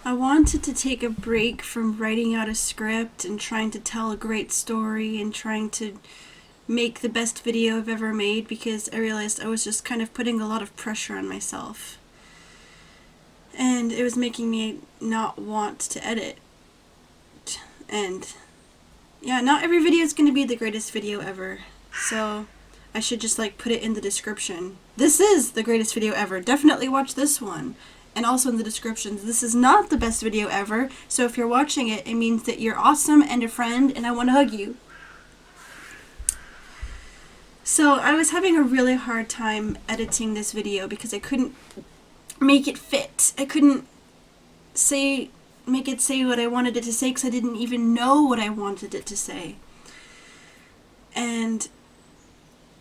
I wanted to take a break from writing out a script and trying to tell a great story and trying to make the best video I've ever made, because I realized I was just kind of putting a lot of pressure on myself. And it was making me not want to edit. And yeah, not every video is going to be the greatest video ever. So I should just put it in the description. This is the greatest video ever. Definitely watch this one. And also in the descriptions, this is not the best video ever. So if you're watching it, it means that you're awesome and a friend and I want to hug you. So I was having a really hard time editing this video because I couldn't make it fit. I couldn't make it say what I wanted it to say because I didn't even know what I wanted it to say. And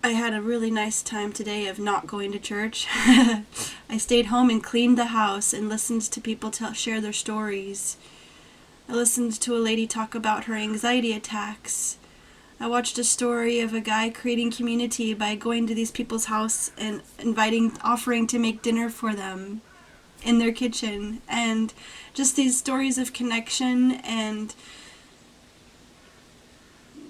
I had a really nice time today of not going to church. I stayed home and cleaned the house and listened to people share their stories. I listened to a lady talk about her anxiety attacks. I watched a story of a guy creating community by going to these people's house and offering to make dinner for them in their kitchen. And just these stories of connection and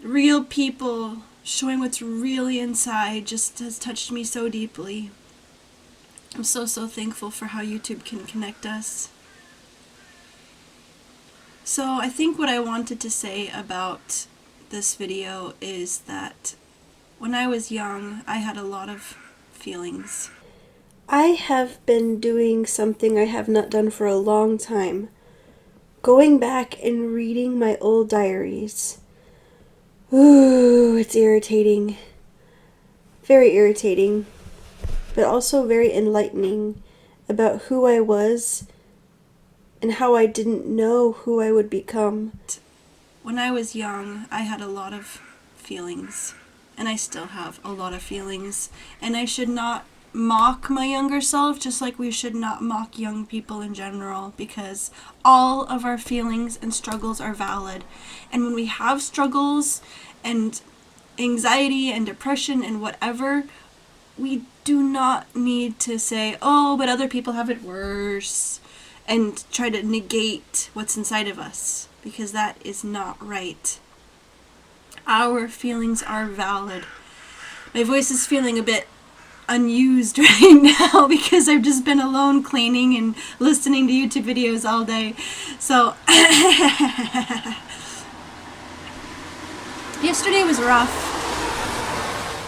real people showing what's really inside just has touched me so deeply. I'm so thankful for how YouTube can connect us. So I think what I wanted to say about this video is that when I was young, I had a lot of feelings. I have been doing something I have not done for a long time. Going back and reading my old diaries. Ooh, it's irritating. Very irritating, but also very enlightening about who I was and how I didn't know who I would become. When I was young, I had a lot of feelings, and I still have a lot of feelings, and I should not mock my younger self, just like we should not mock young people in general, because all of our feelings and struggles are valid. And when we have struggles and anxiety and depression and whatever, we do not need to say, oh, but other people have it worse, and try to negate what's inside of us, because that is not right. Our feelings are valid. My voice is feeling a bit unused right now because I've just been alone cleaning and listening to YouTube videos all day. So yesterday was rough.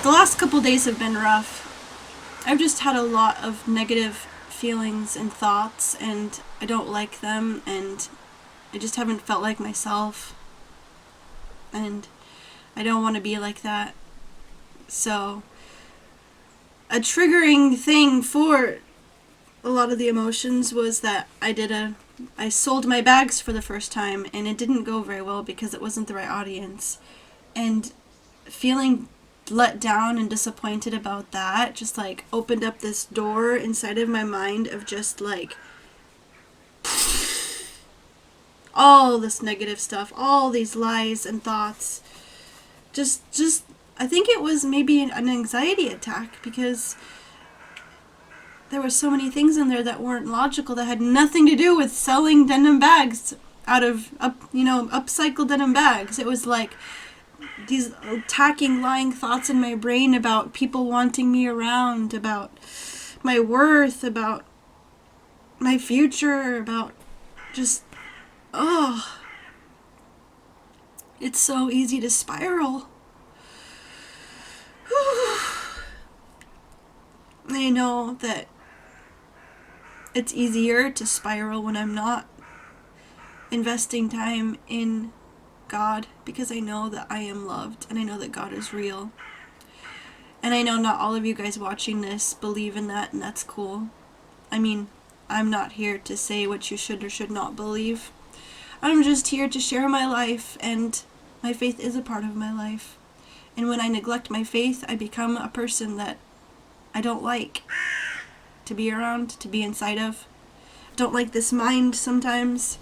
The last couple days have been rough. I've just had a lot of negative feelings and thoughts, and I don't like them, and I just haven't felt like myself, and I don't want to be like that. So a triggering thing for a lot of the emotions was that I sold my bags for the first time, and it didn't go very well because it wasn't the right audience. And feeling let down and disappointed about that just opened up this door inside of my mind of just all this negative stuff, all these lies and thoughts. Just I think it was maybe an anxiety attack, because there were so many things in there that weren't logical, that had nothing to do with selling denim bags out of upcycled denim bags. It was these attacking, lying thoughts in my brain about people wanting me around, about my worth, about my future, about just, it's so easy to spiral. I know that it's easier to spiral when I'm not investing time in God, because I know that I am loved, and I know that God is real. And I know not all of you guys watching this believe in that, and that's cool. I mean, I'm not here to say what you should or should not believe. I'm just here to share my life, and my faith is a part of my life. And when I neglect my faith, I become a person that I don't like to be around, to be inside of. I don't like this mind sometimes.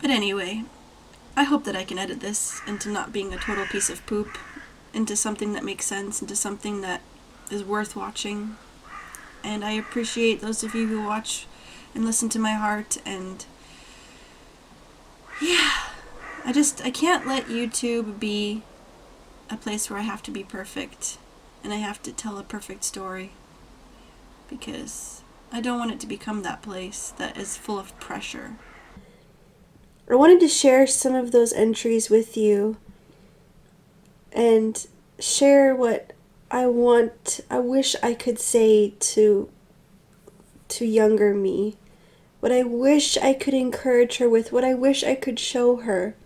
But anyway, I hope that I can edit this into not being a total piece of poop, into something that makes sense, into something that is worth watching. And I appreciate those of you who watch and listen to my heart. And yeah, I can't let YouTube be a place where I have to be perfect and I have to tell a perfect story, because I don't want it to become that place that is full of pressure. I wanted to share some of those entries with you and share what I wish I could say to younger me. What I wish I could encourage her with, what I wish I could show her.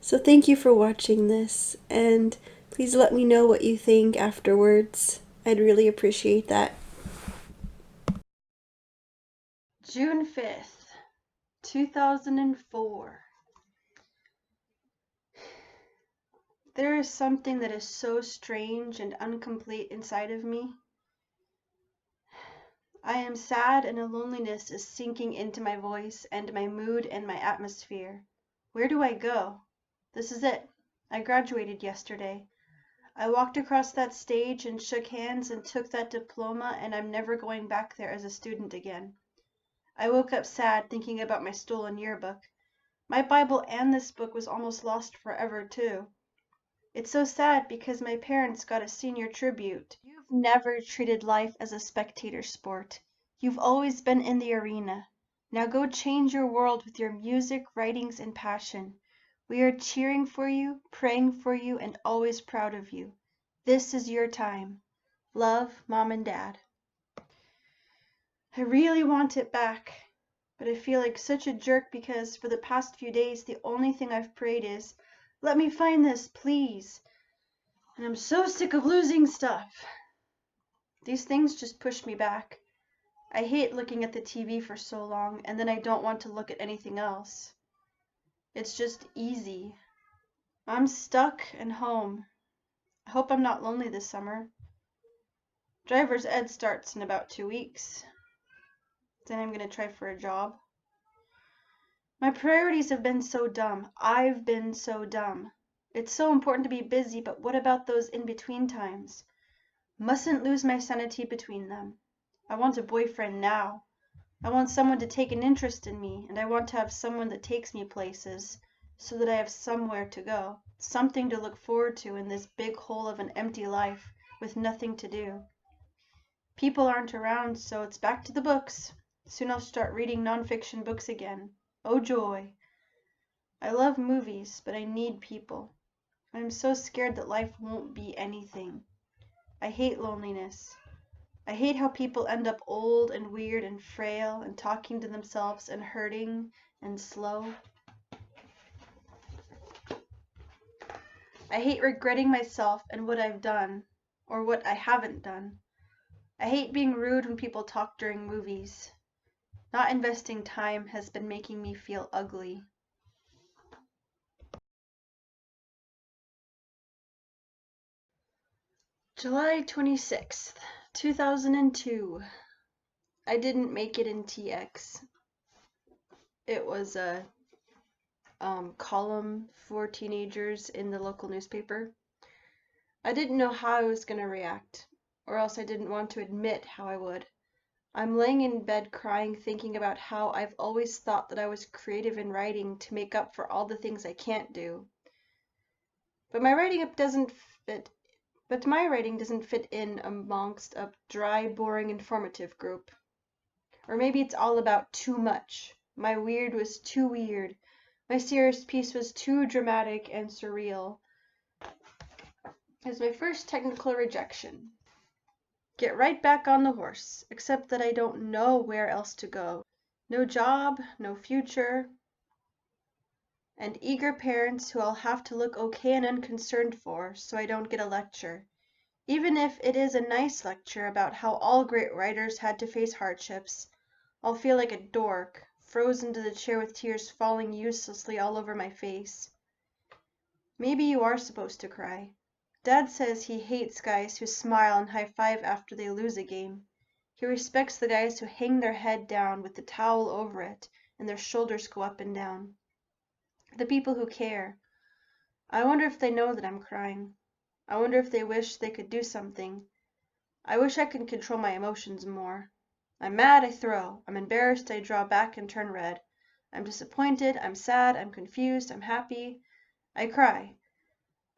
So thank you for watching this, and please let me know what you think afterwards. I'd really appreciate that. June 5th, 2004. There is something that is so strange and incomplete inside of me. I am sad, and a loneliness is sinking into my voice and my mood and my atmosphere. Where do I go? This is it. I graduated yesterday. I walked across that stage and shook hands and took that diploma, and I'm never going back there as a student again. I woke up sad, thinking about my stolen yearbook. My Bible and this book was almost lost forever, too. It's so sad because my parents got a senior tribute. You've never treated life as a spectator sport. You've always been in the arena. Now go change your world with your music, writings, and passion. We are cheering for you, praying for you, and always proud of you. This is your time. Love, Mom and Dad. I really want it back, but I feel like such a jerk because for the past few days the only thing I've prayed is, let me find this, please. And I'm so sick of losing stuff. These things just push me back. I hate looking at the TV for so long, and then I don't want to look at anything else. It's just easy. I'm stuck and home. I hope I'm not lonely this summer. Driver's ed starts in about 2 weeks. Then I'm gonna try for a job. My priorities have been so dumb. I've been so dumb. It's so important to be busy, but what about those in-between times? Mustn't lose my sanity between them. I want a boyfriend now. I want someone to take an interest in me, and I want to have someone that takes me places, so that I have somewhere to go, something to look forward to in this big hole of an empty life with nothing to do. People aren't around, so it's back to the books. Soon I'll start reading nonfiction books again. Oh joy! I love movies, but I need people. I'm so scared that life won't be anything. I hate loneliness. I hate how people end up old and weird and frail and talking to themselves and hurting and slow. I hate regretting myself and what I've done, or what I haven't done. I hate being rude when people talk during movies. Not investing time has been making me feel ugly. July 26th, 2002. I didn't make it in TX. It was a column for teenagers in the local newspaper. I didn't know how I was going to react, or else I didn't want to admit how I would. I'm laying in bed crying, thinking about how I've always thought that I was creative in writing to make up for all the things I can't do. But my writing doesn't fit in amongst a dry, boring, informative group. Or maybe it's all about too much. My weird was too weird. My serious piece was too dramatic and surreal. It's my first technical rejection. Get right back on the horse, except that I don't know where else to go. No job, no future, and eager parents who I'll have to look okay and unconcerned for, so I don't get a lecture. Even if it is a nice lecture about how all great writers had to face hardships, I'll feel like a dork, frozen to the chair with tears falling uselessly all over my face. Maybe you are supposed to cry. Dad says he hates guys who smile and high-five after they lose a game. He respects the guys who hang their head down with the towel over it and their shoulders go up and down. The people who care. I wonder if they know that I'm crying. I wonder if they wish they could do something. I wish I could control my emotions more. I'm mad, I throw. I'm embarrassed, I draw back and turn red. I'm disappointed, I'm sad, I'm confused, I'm happy. I cry.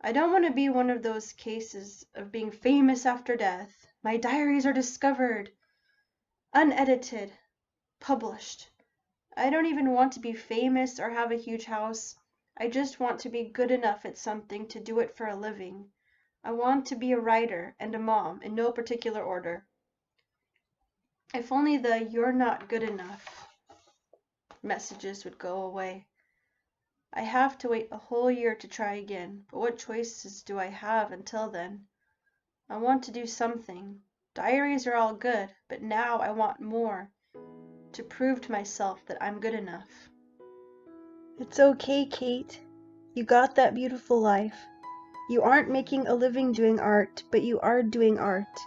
I don't want to be one of those cases of being famous after death. My diaries are discovered, unedited, published. I don't even want to be famous or have a huge house. I just want to be good enough at something to do it for a living. I want to be a writer and a mom in no particular order. If only the "you're not good enough" messages would go away. I have to wait a whole year to try again, but what choices do I have until then? I want to do something. Diaries are all good, but now I want more, to prove to myself that I'm good enough. It's okay, Kate. You got that beautiful life. You aren't making a living doing art, but you are doing art.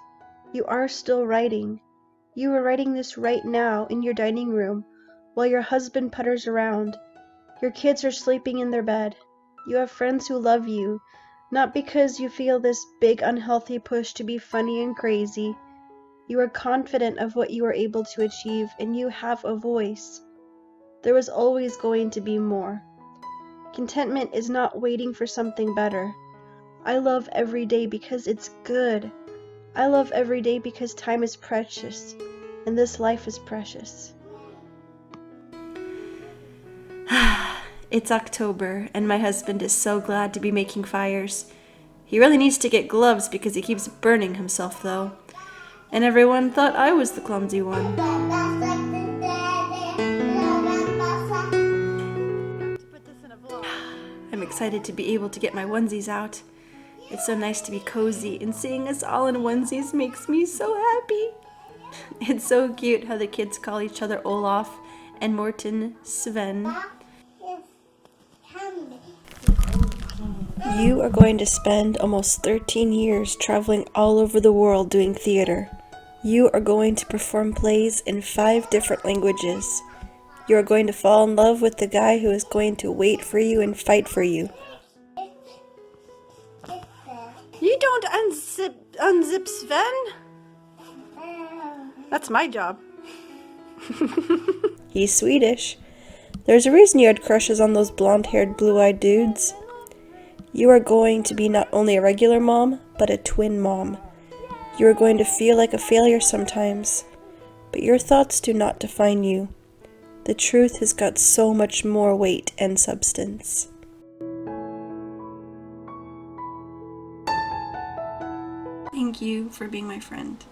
You are still writing. You are writing this right now in your dining room, while your husband putters around. Your kids are sleeping in their bed. You have friends who love you, not because you feel this big unhealthy push to be funny and crazy. You are confident of what you are able to achieve, and you have a voice. There was always going to be more. Contentment is not waiting for something better. I love every day because it's good. I love every day because time is precious, and this life is precious. It's October, and my husband is so glad to be making fires. He really needs to get gloves because he keeps burning himself, though. And everyone thought I was the clumsy one. I'm excited to be able to get my onesies out. It's so nice to be cozy, and seeing us all in onesies makes me so happy. It's so cute how the kids call each other Olaf and Morten Sven. You are going to spend almost 13 years traveling all over the world doing theater. You are going to perform plays in 5 different languages. You are going to fall in love with the guy who is going to wait for you and fight for you. You don't unzip Sven? That's my job. He's Swedish. There's a reason you had crushes on those blonde-haired, blue-eyed dudes. You are going to be not only a regular mom, but a twin mom. You are going to feel like a failure sometimes, but your thoughts do not define you. The truth has got so much more weight and substance. Thank you for being my friend.